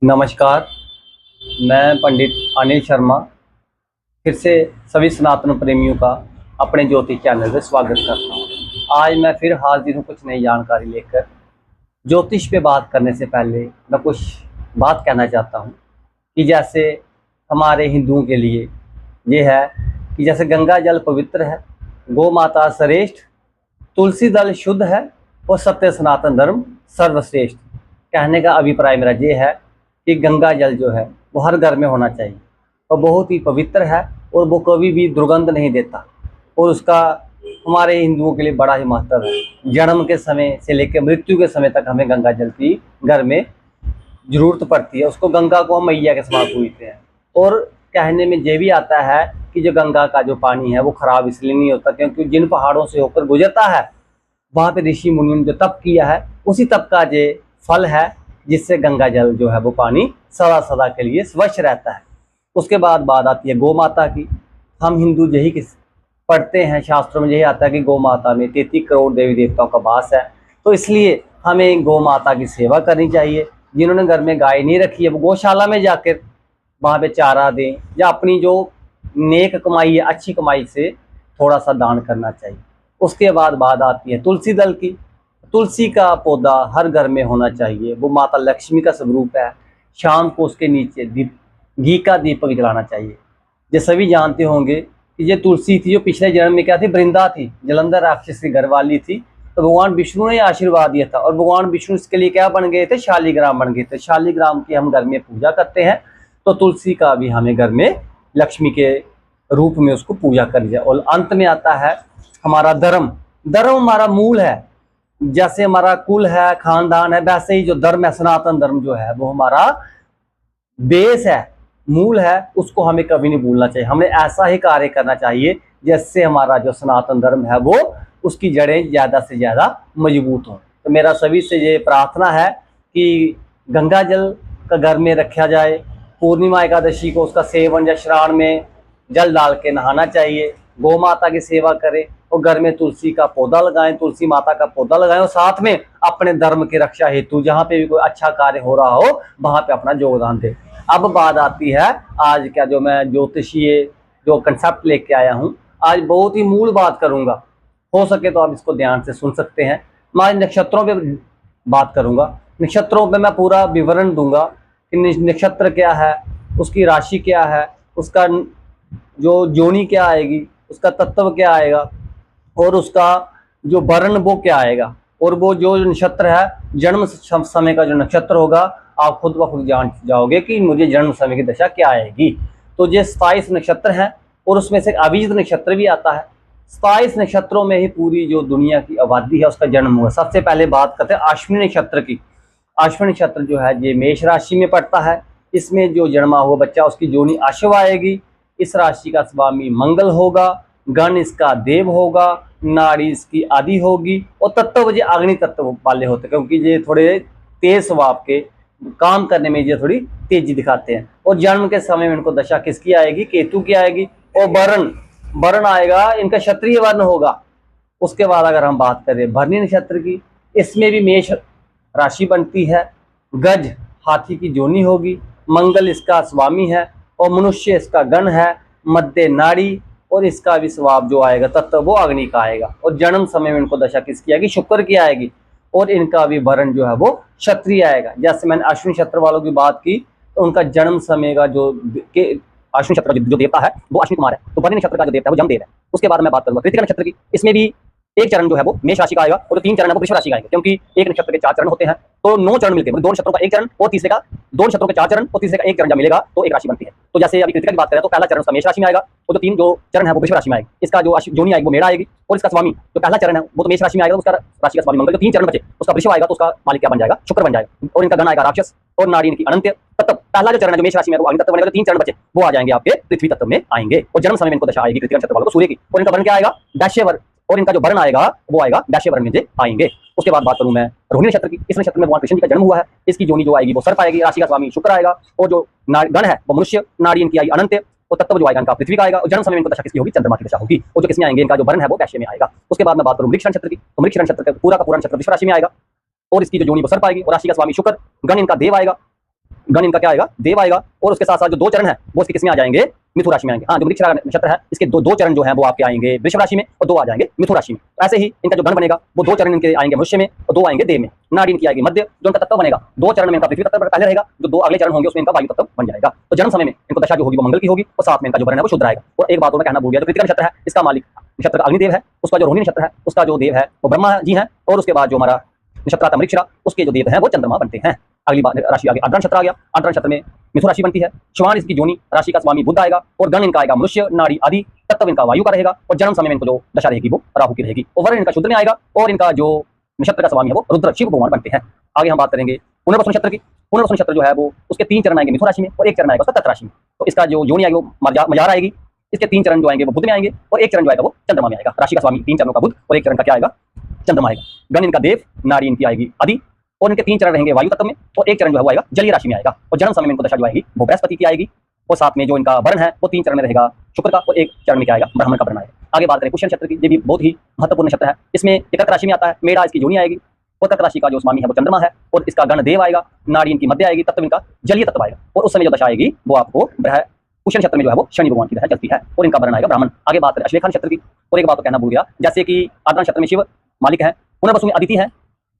नमस्कार। मैं पंडित अनिल शर्मा फिर से सभी सनातन प्रेमियों का अपने ज्योतिष चैनल पे स्वागत करता हूँ। आज मैं फिर हाजिर हूँ कुछ नई जानकारी लेकर। ज्योतिष पे बात करने से पहले मैं कुछ बात कहना चाहता हूँ कि जैसे हमारे हिंदुओं के लिए ये है कि जैसे गंगा जल पवित्र है, गौ माता श्रेष्ठ, तुलसी दल शुद्ध है और सत्य सनातन धर्म सर्वश्रेष्ठ। कहने का अभिप्राय मेरा ये है कि गंगा जल जो है वो हर घर में होना चाहिए और बहुत ही पवित्र है और वो कभी भी दुर्गंध नहीं देता और उसका हमारे हिंदुओं के लिए बड़ा ही महत्व है। जन्म के समय से लेकर मृत्यु के समय तक हमें गंगा जल की घर में जरूरत पड़ती है। उसको गंगा को हम मैया के समान पूजते हैं और कहने में ये भी आता है कि जो गंगा का जो पानी है वो खराब इसलिए नहीं होता क्योंकि जिन पहाड़ों से होकर गुजरता है वहाँ पे ऋषि मुनियों ने जो तप किया है उसी तप का ये फल है जिससे गंगा जल जो है वो पानी सदा सदा के लिए स्वच्छ रहता है। उसके बाद बात आती है गौ माता की। हम हिंदू यही पढ़ते हैं, शास्त्रों में यही आता है कि गौ माता में 33 करोड़ देवी देवताओं का वास है, तो इसलिए हमें गौ माता की सेवा करनी चाहिए। जिन्होंने घर में गाय नहीं रखी है वो गौशाला में जाकर वहाँ पे चारा दें या अपनी जो नेक कमाई है अच्छी कमाई से थोड़ा सा दान करना चाहिए। उसके बाद बात आती है तुलसी दल की। तुलसी का पौधा हर घर में होना चाहिए, वो माता लक्ष्मी का स्वरूप है। शाम को उसके नीचे घी का दीपक जलाना चाहिए। ये सभी जानते होंगे कि ये तुलसी थी जो पिछले जन्म में क्या थी, वृंदा थी, जलंधर राक्षस की घरवाली थी। तो भगवान विष्णु ने आशीर्वाद दिया था और भगवान विष्णु इसके लिए क्या बन गए थे, शालीग्राम बन गए थे। शालीग्राम की हम घर में पूजा करते हैं तो तुलसी का भी हमें घर में लक्ष्मी के रूप में उसको पूजा करनी चाहिए। और अंत में आता है हमारा धर्म। धर्म हमारा मूल है, जैसे हमारा कुल है, खानदान है, वैसे ही जो धर्म है सनातन धर्म जो है वो हमारा बेस है, मूल है। उसको हमें कभी नहीं भूलना चाहिए। हमें ऐसा ही कार्य करना चाहिए जिससे हमारा जो सनातन धर्म है वो उसकी जड़ें ज़्यादा से ज़्यादा मजबूत हों। तो मेरा सभी से ये प्रार्थना है कि गंगा जल का घर में रखा जाए। पूर्णिमा एकादशी को उसका सेवन या श्रावण में जल डाल के नहाना चाहिए। गौ माता की सेवा करें और घर में तुलसी का पौधा लगाएं, तुलसी माता का पौधा लगाएं और साथ में अपने धर्म की रक्षा हेतु जहाँ पे भी कोई अच्छा कार्य हो रहा हो वहाँ पे अपना योगदान दें। अब बात आती है आज क्या जो मैं ज्योतिषीय जो कंसेप्ट लेके आया हूँ, आज बहुत ही मूल बात करूँगा। हो सके तो आप इसको ध्यान से सुन सकते हैं। मैं नक्षत्रों पे बात करूँगा। नक्षत्रों पे मैं पूरा विवरण दूंगा कि नक्षत्र क्या है, उसकी राशि क्या है, उसका जो जोनी क्या आएगी, उसका तत्व क्या आएगा और उसका जो वर्ण वो क्या आएगा। और वो जो नक्षत्र है जन्म समय का जो नक्षत्र होगा आप खुद ब खुद जान जाओगे कि मुझे जन्म समय की दशा क्या आएगी। तो ये 27 नक्षत्र हैं और उसमें से अभिजित नक्षत्र भी आता है। 27 नक्षत्रों में ही पूरी जो दुनिया की आबादी है उसका जन्म हुआ। सबसे पहले बात करते हैं अश्विनी नक्षत्र की। अश्विनी नक्षत्र जो है ये मेष राशि में पड़ता है। इसमें जो जन्मा हुआ बच्चा उसकी जोनी अश्व आएगी। इस राशि का स्वामी मंगल होगा, गण इसका देव होगा, नाड़ी इसकी आदि होगी और तत्व ये अग्नि तत्व वाले होते हैं क्योंकि ये थोड़े तेज स्वभाव के काम करने में ये थोड़ी तेजी दिखाते हैं। और जन्म के समय में इनको दशा किसकी आएगी, केतु की आएगी। और वर्ण वर्ण आएगा इनका क्षत्रिय वर्ण होगा। उसके बाद अगर हम बात करें भरणी नक्षत्र की, इसमें भी मेष राशि बनती है। गज हाथी की जोनी होगी, मंगल इसका स्वामी है और मनुष्य इसका गण है। मध्य नाड़ी और इसका भी स्वभाव जो आएगा तत्व वो अग्नि का आएगा। और जन्म समय में इनको दशा किसकी आएगी, शुक्र की आएगी और इनका भी वर्ण जो है वो क्षत्रिय आएगा। जैसे मैंने अश्विनी नक्षत्र वालों की बात की तो उनका जन्म समय का जो अश्विनी नक्षत्र का जो देवता है वो अश्विनी कुमार है, तो भरणी नक्षत्र का जो देवता है वो जमदेव है। उसके बाद मैं बात करूंगा कृतिका नक्षत्र की। इसमें भी एक चरण जो है वो मेष राशि का आएगा और 3 चरण है वो वृषभ राशि का आएगा क्योंकि एक नक्षत्र के 4 चरण होते हैं तो 9 चरण मिलते हैं। 2 नक्षत्रों का एक चरण और तीसरे का 2 नक्षत्रों के 4 चरण और तीसरे का एक चरण जब मिलेगा तो एक राशि बनती है। तो जैसे अभी कृतिका की बात करें तो पहला चरण उसका मेष राशि में आएगा और जो 3 जो चरण है वो वृषभ राशि में आएगी। इसका जो जोनी आएगी वो मेढ़ा आएगी और इसका स्वामी जो पहला चरण है वो तो मेष राशि में आएगा, उसका राशि का स्वामी मंगल। जो 3 चरण बचे उसका वृषभ आएगा तो उसका मालिक क्या बन जाएगा, शुक्र बन जाएगा। और इनका गण आएगा राक्षस और नाड़ी इनकी अनंत तत्व। पहला जो चरण है जो मेष राशि में वो अग्नि तत्व बनेगा। 3 चरण बचे वो आ जाएंगे आपके पृथ्वी तत्व में आएंगे और जन्म समय में इनको दशा आएगी कृतिका नक्षत्र वालों को सूर्य की। और इनका वर्ण क्या आएगा, वैश्य वर्ण। और इनका जो वर्ण आएगा वो आएगा वैश्य वर्ण में से आएंगे। उसके बाद बात करूं मैं रोहिणी नक्षत्र की। इस नक्षत्र में भगवान कृष्ण जी का जन्म हुआ है। इसकी जोनी जो आएगी वो सर्प आएगी, राशि का स्वामी शुक्र आएगा और जो गण है वो मनुष्य, नाड़ी इनकी आई अनंत और तत्व जो आएगा इनका पृथ्वी का आएगा। और जन्म समय में इनको दशा किसकी होगी, चंद्रमा की दशा होगी। और जो किसमें आएंगे इनका जो वर्ण है वो वैश्य में आएगा। उसके बाद मैं बात करूं मृगशिरा नक्षत्र की, तो मृगशिरा नक्षत्र का पूरा नक्षत्र वृष राशि में आएगा और इसकी जो जोनी वो सर्प आएगी और राशि का स्वामी शुक्र, गण इनका देव आएगा गण इनका क्या आएगा, देव आएगा। और उसके साथ साथ जो दो चरण है वो इसके किसमें आ जाएंगे, मिथुन राशि में आएंगे। हाँ, जो वृश्चिक नक्षत्र है इसके दो चरण जो है वो आपके आएंगे वृषभ राशि में और दो आ जाएंगे मिथुन राशि में। ऐसे ही इनका जो गण बनेगा वो दो चरण इनके आएंगे मनुष्य में और दो आएंगे देव में। नाड़ी इनकी आएगी मध्य, जो इनका तत्व बनेगा दो चरण में इनका पृथ्वी तत्व पहले रहेगा, जो दो अगले चरण होंगे उसमें इनका वायु तत्व बन जाएगा। तो जन्म समय में इनको दशा जो होगी वो मंगल की होगी और साथ में इनका जो वर्ण है वो शुद्ध रहेगा। और एक बात मैं कहना भूल गया, जो कृतिका नक्षत्र है इसका मालिक नक्षत्र का अग्निदेव है, उसका जो रोहिणी नक्षत्र है उसका जो देव है वो ब्रह्मा जी है, और उसके बाद जो हमारा नक्षत्र आता है मृगशिरा उसके जो देव है वो चंद्रमा बनते हैं। अगली बात राशि आगे आर्द्रा नक्षत्र आ गया। आर्द्रा नक्षत्र में मिथुन राशि बनती है। श्वान इसकी जोनी, राशि का स्वामी बुध आएगा और गण इनका आएगा मनुष्य, नाड़ी आदि, तत्व इनका वायु का रहेगा और जन्म समय में इनको जो दशा रहेगी वो राहु की रहेगी और वर्ण इनका शुद्ध में आएगा और इनका जो नक्षत्र का स्वामी है वो रुद्र शिव भगवान बनते हैं। आगे हम बात करेंगे पुनर्वसु नक्षत्र की। पुनर्वसु नक्षत्र जो है वो उसके 3 चरण आएंगे मिथुन राशि में और एक चरण आएगा उसका तत् राशि में। तो इसका जो योनि आएगी वो मजार आएगी। इसके 3 चरण जो आएंगे वो बुध में आएंगे और एक चरण जो आएगा वो चंद्रमा में आएगा। राशि का स्वामी 3 चरणों का बुध और एक चरण का क्या आएगा, चंद्रमा आएगा। गण इनका देव, नाड़ी इनकी आएगी आदि और इनके 3 चरण रहेंगे वायु तत्व में और एक चरण जो है वो आएगा जलीय राशि में आएगा और जन्म समय में इनको दशा जो आएगी वो बृहस्पति की आएगी और साथ में जो इनका वर्ण है वो 3 चरण में रहेगा शुक्र का और एक चरण में क्या आएगा, ब्राह्मण का वर्ण आएगा। आगे बात करें पुष्य नक्षत्र की। ये भी बहुत ही महत्वपूर्ण नक्षत्र है। इसमें कर्क राशि में आता है। मेरा इसकी योनि आएगी और कर्क राशि का जो स्वामी है वो चंद्रमा है और इसका गण देव आएगा, नाड़ी इनकी मध्य आएगी, तत्व इनका जलीय तत्व आएगा और उस समय जो दशा आएगी वो आपको पुष्य नक्षत्र में जो है वो शनि भगवान की दशा चलती है और इनका वर्ण आएगा ब्राह्मण। आगे बात करें अश्लेषा नक्षत्र की। और एक बात तो कहना भूल गया, जैसे कि आर्द्रा नक्षत्र में शिव मालिक है, पुनर्वसु में अदिति है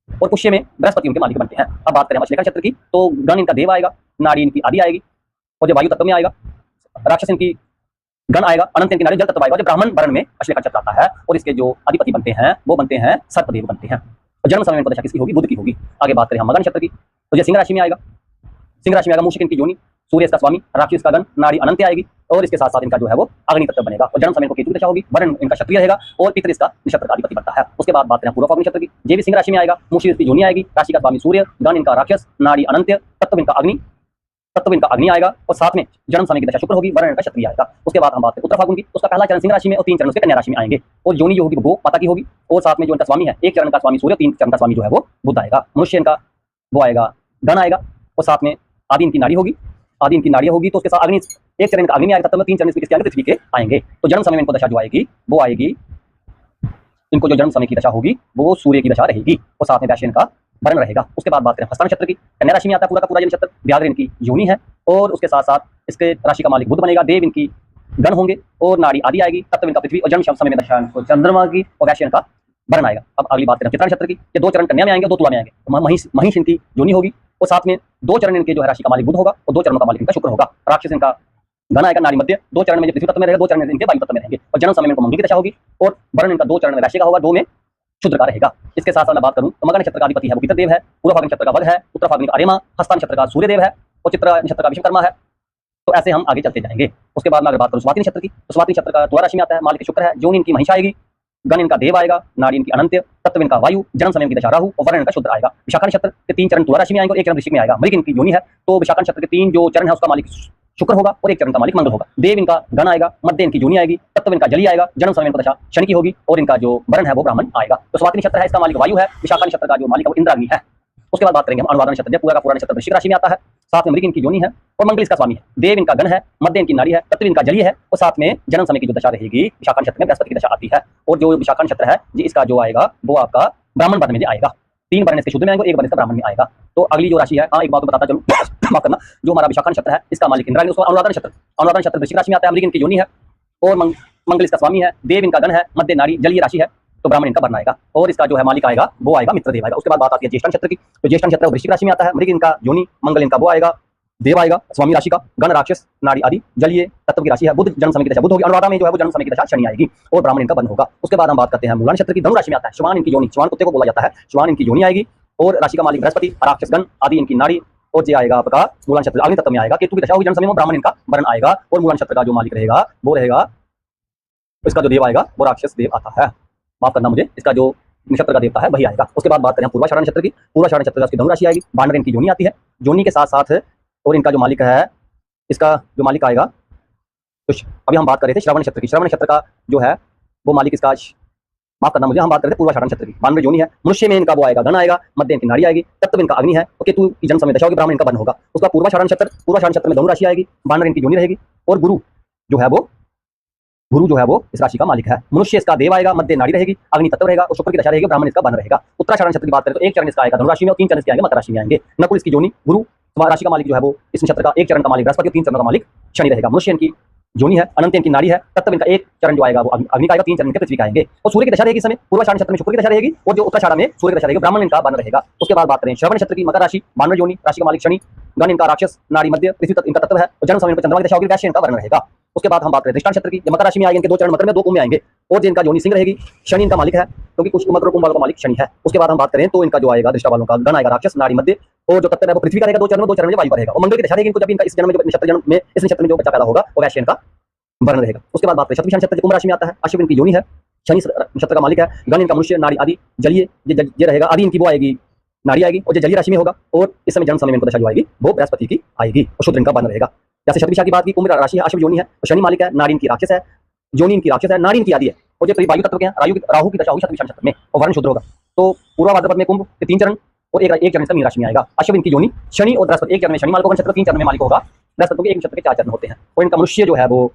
और पुष्य में बृहस्पति उनके मालिक बनते हैं। अब बात करें अश्लेषा नक्षत्र की, तो गण इनका देव आएगा, नाड़ी इनकी आदि आएगी और जो वायु तत्व में आएगा, राक्षस इनकी गण आएगा, अनंत इनकी नाड़ी जल तत्व आएगा। जो ब्राह्मण वर्ण में अश्लेषा नक्षत्र आता है और इसके जो अधिपति बनते हैं वो बनते हैं सर्पदेव बनते हैं। और जन्म समय में दशा किसकी होगी, बुध की होगी। आगे बात करें हम मकर नक्षत्र की, तो ये सिंह राशि में आएगा। सिंह राशि में आएगा मूषिक इनकी योनि, सूर्य इसका स्वामी, राक्षस का गण, नाड़ी अनंत आएगी और इसके साथ साथ इनका जो है वो अग्नि तत्व बनेगा और जन्म समय को केतु की दशा होगी, वर्ण इनका क्षत्रिय रहेगा और पितर इसका नक्षत्र का अधिपति बनता है। उसके बाद बात करें पूर्व फाल्गुन नक्षत्र की। ये भी सिंह राशि में आएगा। मूषिक इसकी योनि आएगी, राशि का स्वामी सूर्य, गण इनका राक्षस, नाड़ी अनंत, तत्व इनका अग्नि आएगा और साथ में जन्म समय की दशा शुक्र होगी, वर्ण इनका क्षत्रिय आएगा। उसके बाद हम बात करें उत्तर फाल्गुन की। उसका पहला चरण सिंह राशि में और 3 चरण उसके कन्या राशि में आएंगे और योनि जो होगी वो गो माता की होगी और साथ में जो इनका स्वामी है, एक चरण का स्वामी सूर्य, 3 चरण का स्वामी जो है वो बुध आएगा। मनुष्य इनका वो आएगा गण आएगा और साथ में आदि इनकी नाड़ी होगी, आदि इनकी नाड़ी होगी तो उसके साथ अग्नि, एक चरण का अग्नि आएगा, तत्व में 3 चरण इसके आएंगे पृथ्वी के आएंगे। तो जन्म समय में इनको दशा जो आएगी वो आएगी, इनको जो जन्म समय की दशा होगी वो सूर्य की दशा रहेगी और साथ में वैश्य इनका वर्ण रहेगा। उसके बाद बात करें हस्ता नक्षत्र की। कन्या राशि में आता है पूरा का पूरा ये नक्षत्र। व्याघ्र इनकी योनि है और उसके साथ साथ इसके राशि का मालिक बुध बनेगा, देव इनकी गण होंगे और नाड़ी आदि आएगी, तत्व इनका पृथ्वी और जन्म समय में दशा इनको चंद्रमा की और वैश्य इनका वर्ण आएगा। अब अगली बात करें चित्रा नक्षत्र की। ये 2 चरण कन्या में आएंगे, 2 तुला में आएंगे। महिष इनकी योनि होगी और साथ में 2 चरण इनके जो है राशि का मालिक बुध होगा और 2 चरणों का मालिक इनका शुक्र होगा। राक्षस इनका गण आएगा, नाड़ी मध्य, 2 चरण में पृथ्वी तत्व में रहेगा, 2 चरण में इनके वायु तत्व में रहेंगे और जन्म समय में इनको मंगल की दशा होगी और वर्ण इनका 2 चरण में वैश्य का होगा, 2 में शुद्र का रहेगा। इसके साथ साथ मैं बात करूं तो मकर नक्षत्र का अधिपति है वो पितृदेव है, पूर्व फाल्गुन नक्षत्र का वध है, उत्तर फाल्गुन का अरेमा, हस्ता नक्षत्र का सूर्यदेव है और चित्रा नक्षत्र का विश्वकर्मा है। तो ऐसे हम आगे चलते जाएंगे। उसके बाद मैं अगर बात करूं स्वाति नक्षत्र की, तो स्वाति नक्षत्र का तुला राशि में आता है, मालिक शुक्र है, योनि इनकी महिष आएगी, गण इनका देव आएगा, नाड़ी इनकी अनंत, तत्व इनका वायु, जन्म समय की दशा राहु और वर्ण इनका शुद्र आएगा। विशाखा नक्षत्र के 3 चरण तुला राशि में आएंगे और एक चरण वृश्चिक में आएगा। मृग इनकी योनि है, तो विशाखा नक्षत्र के 3 जो चरण है उसका मालिक शुक्र होगा और एक चरण का मालिक मंगल होगा। देव इनका गण आएगा, मध्य इनकी योनि आएगी, तत्व इनका जली आएगा, जन्म समय इनका दशा शनि की होगी और इनका जो वर्ण है वो ब्राह्मण आएगा। तो स्वाति नक्षत्र है, इसका मालिक वायु है। विशाखा नक्षत्र का जो मालिक है वो इंद्राग्नि है। उसके बाद बात करेंगे हम अनुराधा नक्षत्र। पूरा का पूरा नक्षत्र वृश्चिक राशि में आता है, साथ में मृग इनकी योनि है और मंगल इसका स्वामी है, देव इनका गण है, मध्य इनकी नाड़ी है, तत्व इनका जली है और साथ में जन्म समय की जो दशा रहेगी विशाखा नक्षत्र में बृहस्पति की दशा आती है और जो विशाखा नक्षत्र है जी इसका जो आएगा वो आपका ब्राह्मण वर्ण में आएगा। 3 वर्ण इसके शुद्ध में आएंगे, 1 वर्ण इसका ब्राह्मण में आएगा। तो अगली जो राशि है, हाँ एक बात तो बताता चलूं माफ करना, जो हमारा विशाखा नक्षत्र है इसका मालिक इंद्राग्नि, उसका अनुराधा नक्षत्र वृश्चिक राशि में आता है, मृग इनकी योनि है और मंगल इसका स्वामी है, देव इनका गण है, मध्य नाड़ी जलीय राशि है, तो ब्राह्मण इनका वर्ण आएगा और इसका जो है मालिक आएगा वो आएगा मित्रदेव आएगा। उसके बाद बात आती है ज्येष्ठ नक्षत्र की। तो ज्येष्ठ नक्षत्र वृश्चिक राशि में आता है, मृग इनका योनि, मंगल इनका वो आएगा, देव आएगा स्वामी राशि का, गण राक्षस, नाड़ी आदि जलीय तत्व की राशि है, बुध जन्म समय की दशा बुध होगी, अनुराधा में जो है वो जन्म समय की दशा शनि आएगी और ब्राह्मण इनका वर्ण होगा। उसके बाद हम बात करते हैं मूला नक्षत्र की। धनु राशि में आता है, श्वान इनकी योनि, श्वान कुत्ते को बोला जाता है, श्वान इनकी योनि आएगी और राशि का मालिक बृहस्पति, राक्षस गण आदि इनकी नाड़ी और ये आएगा आपका मूला नक्षत्र अग्नि तत्व में आएगा, केतु की दशा होगी, जन्म समय में ब्राह्मण इनका वर्ण आएगा और मूला नक्षत्र का जो मालिक रहेगा वो रहेगा, इसका जो देव आएगा वो राक्षस देव आता है, माफ करना मुझे, इसका जो नक्षत्र का देवता है वही आएगा। उसके बाद बात करें पूर्वाषाढ़ा नक्षत्र की। पूर्वाषाढ़ा नक्षत्र का धनु राशि आएगी, बानर इनकी योनि आती है, योनि के साथ साथ और इनका जो मालिक है, इसका जो मालिक आएगा, तो अभी हम बात कर रहे थे श्रवण नक्षत्र की। श्रवण नक्षत्र का जो है वो मालिक इसका, माफ करना मुझे, हम बात कर रहे थे पूर्वाषाढ़ा नक्षत्र की। बानर योनि है, मनुष्य में इनका वो आएगा गण आएगा, मध्य इनकी नाड़ी आएगी, तत्व इनका अग्नि है और केतु की जन्म समय दशा होगी, ब्राह्मण इनका वर्ण होगा। उसका पूर्वाषाढ़ा नक्षत्र में धनु राशि आएगी, बानर इनकी योनि रहेगी और गुरु जो है वो इस राशि का मालिक है। मनुष्य इसका देव आएगा, मध्य नाड़ी रहेगी, अग्नि तत्व रहेगा और शुक्र की दशा रहेगी, ब्राह्मण इसका वर्ण रहेगा। उत्तराषाढ़ा नक्षत्र की बात करें तो 1 चरण इसका आएगा धनु राशि में और 3 चरण इसके आएंगे मकर राशि में आएंगे। नकुल इसकी योनि गुरु, तो राशि का मालिक जो है वो इस नक्षत्र का एक चरण का मालिक बृहस्पति और 3 चरणों का मालिक शनि रहेगा। मनुष्य इनकी जोनी है, अनंत इनकी नाड़ी है, तत्व इनका एक चरण जो आएगा वो अग्नि का आएगा, 3 चरण के पृथ्वी का आएंगे। और सूर्य की दशा रहेगी इस समय पूर्वाषाढ़ नक्षत्र में शुक्र की दशा रहेगी और जो उत्तराषाढ़ में सूर्य की दशा रहेगी, ब्राह्मण इनका बन रहेगा। उसके बाद बात करें श्रवण नक्षत्र की, मकर राशि, मानव योनि, राशि का मालिक शनि, गण इनका राक्षस, नाड़ी मध्य, पृथ्वी तत्व इनका तत्व है और जन्म समय पर चंद्रमा की दशा होगी, वैश्य इनका वर्ण रहेगा। उसके बाद हम बात करें दृष्टान नक्षत्र की, मकर राशि में आएंगे, 2 चरण मकर में 2 कुंभ में आएंगे और जिनका योनि सिंह रहेगी, शनि इनका मालिक है क्योंकि कुछ मकर कुंभ वालों का मालिक शनि है। उसके बाद हम बात करें तो इनका जो आएगा दृष्टा वालों का गण आएगा राक्षस, नाड़ी मध्य और जो तत्व है वो पृथ्वी का रहेगा, 2 चरण में वायु पर रहेगा और मंगल की दशा रहेगी इनको जब इनका इस जन्म में जो नक्षत्र में जो बच्चा पैदा होगा वो वैश्य इनका वर्ण रहेगा। उसके बाद बात करें शतभिषा नक्षत्र कुंभ राशि में आता है, अश्विन इनकी योनि है, शनि नक्षत्र का मालिक है, गण इनका मनुष्य, नाड़ी आदि जलीय ये रहेगा, आदि इनकी वो आएगी नाड़ी आएगी और जो जलीय राशि में होगा और इस समय जन्म समय में इनको दशा जो आएगी वो बृहस्पति की आएगी और शुद्ध इनका वर्ण रहेगा। जैसे शतभिषा की बात की, कुंभ राशि है, अश्विन योनि है तो शनि मालिक है, नाड़ी इनकी राक्षस है, योनि इनकी राक्षस है, नाड़ी इनकी आदि है और ये वायु तत्व के हैं, राहु की दशा होगी शतभिषा नक्षत्र में और वर्ण शुद्ध होगा। तो पूर्वा भाद्रपद में कुंभ के 3 चरण और एक चरण से मीन राशि में आएगा। अश्विन की योनि, शनि और बृहस्पति एक चरण में शनि मालिक होगा, नक्षत्र 3 चरण में मालिक होगा, बृहस्पति के एक नक्षत्र के 4 चरण होते हैं और इनका मनुष्य जो है वो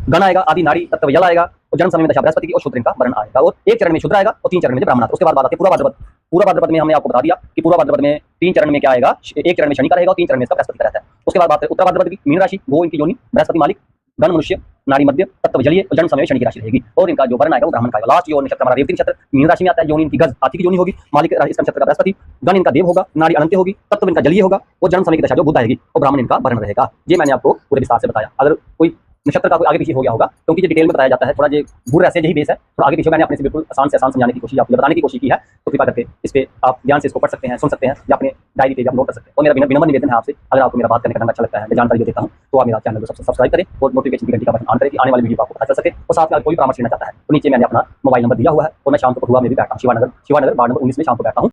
गण आएगा, आदि नाड़ी तत्व जल आएगा और जन्म समय में दशा बृहस्पति की और शुद्ध इनका वर्ण आएगा और एक चरण में शुद्ध आएगा और 3 चरण में ब्राह्मण आता है। उसके बाद बात आती है पूर्वा भाद्रपद। पूर्वा भाद्रपद में हमने आपको बता दिया कि पूर्वा भाद्रपद में 3 चरण में क्या आएगा, एक चरण में शनि का रहेगा और 3 चरण में इसका बृहस्पति का रहता है। उसके बाद बात करें उत्तर भाद्रपद की, मीन राशि, वो इनकी योनि, बृहस्पति मालिक, गण मनुष्य, नाड़ी मध्य, तत्व जलीय और जन्म समय में शनि की राशि रहेगी और इनका जो वर्ण आएगा वो ब्राह्मण का आएगा। लास्ट जो नक्षत्र हमारा रेवती नक्षत्र मीन राशि में आता है, योनि इनकी गज हाथी की योनि होगी, मालिक इस नक्षत्र का बृहस्पति, गण इनका देव होगा, नाड़ी अनंत होगी, तत्व इनका जलीय होगा और जन्म समय की दशा जो बुध आएगी और ब्राह्मण इनका वर्ण रहेगा। ये मैंने आपको पूरे विस्तार से बताया। अगर कोई नक्षत्र का कोई आगे पीछे हो गया होगा क्योंकि जो डिटेल में बताया जाता है थोड़ा, ये भूर ऐसे यही बेस है, तो आगे पीछे मैंने अपने से बिल्कुल आसान से आसान समझाने की कोशिश, आपको बताने की कोशिश की है, तो कृपया करके इस पे आप ध्यान से इसको पढ़ सकते हैं, सुन सकते हैं या अपने डायरी पे आप नोट कर सकते हैं। और मेरा विनम्र निवेदन है आपसे, अगर आपको मेरा बात करने का ढंग अच्छा लगता है, मैं जानकारी जो देता हूँ, तो आप मेरा चैनल को सब्सक्राइब करें और नोटिफिकेशन की घंटी का बटन ऑन करें कि आने वाली वीडियो आपको पता चल सके। और साथ में कोई परामर्श लेना चाहता है तो नीचे मैंने अपना मोबाइल नंबर दिया हुआ है और मैं शाम को हुआ में भी बैठता हूँ, शिवानगर वार्ड नंबर 19 में शाम को बैठता हूँ।